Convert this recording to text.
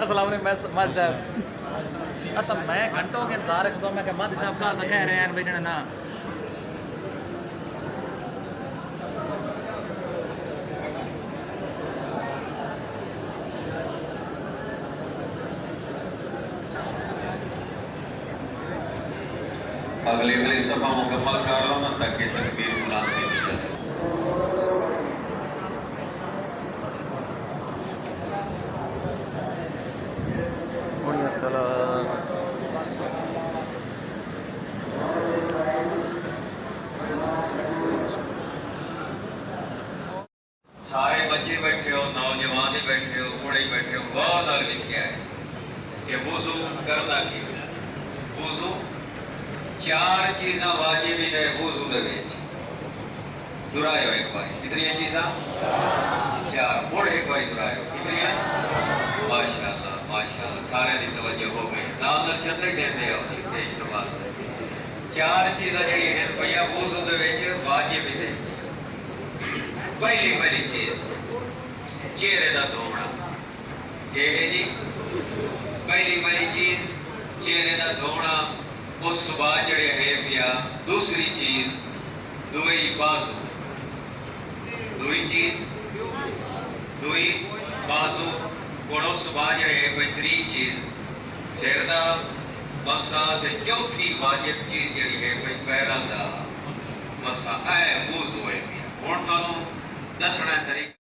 अस्सलाम वालेकुम मद साहब अच्छा मैं घंटों के इंतजार करता हूँ। मैं क्या मद साहब तो कह रहे हैं बेचना ना अगली सभा मुकम्मल कर लो ना ताकि तकबीर बुलंद की जा सके। सारे बच्चे बैठे हो, नौजवान ही बैठे हो, बूढ़े ही बैठे हो, गौर नाल लिखा है कि वुजू करना की वुजू चार चीज़ा वाजिब ने वुजू दे विच दुहरायो एक बार कितनी चीज़ा चार मुड़ एक बार दुहरायो कितनी माशाअल्लाह माशाअल्लाह सारे दी तवज्जो हो गई नाम चंदे देंदे हो देश तो बाद चार चीज़ा जड़ी है भैया वुजू दे विच वाजिब ने पहली चीज चेहरे का धोना के है जी पहली चीज चेहरे का धोना उस बाद जड़े है पिया दूसरी चीज दुई बाजू दुई चीज दुई बाजू और उस बाद जड़े है भाई त्री चीज सिर का मसा ते चौथी वाजिब चीज जड़ी है भाई पैरों का मसा ऐ वुज़ू है पिया हुण तुहानूं दसना तरीका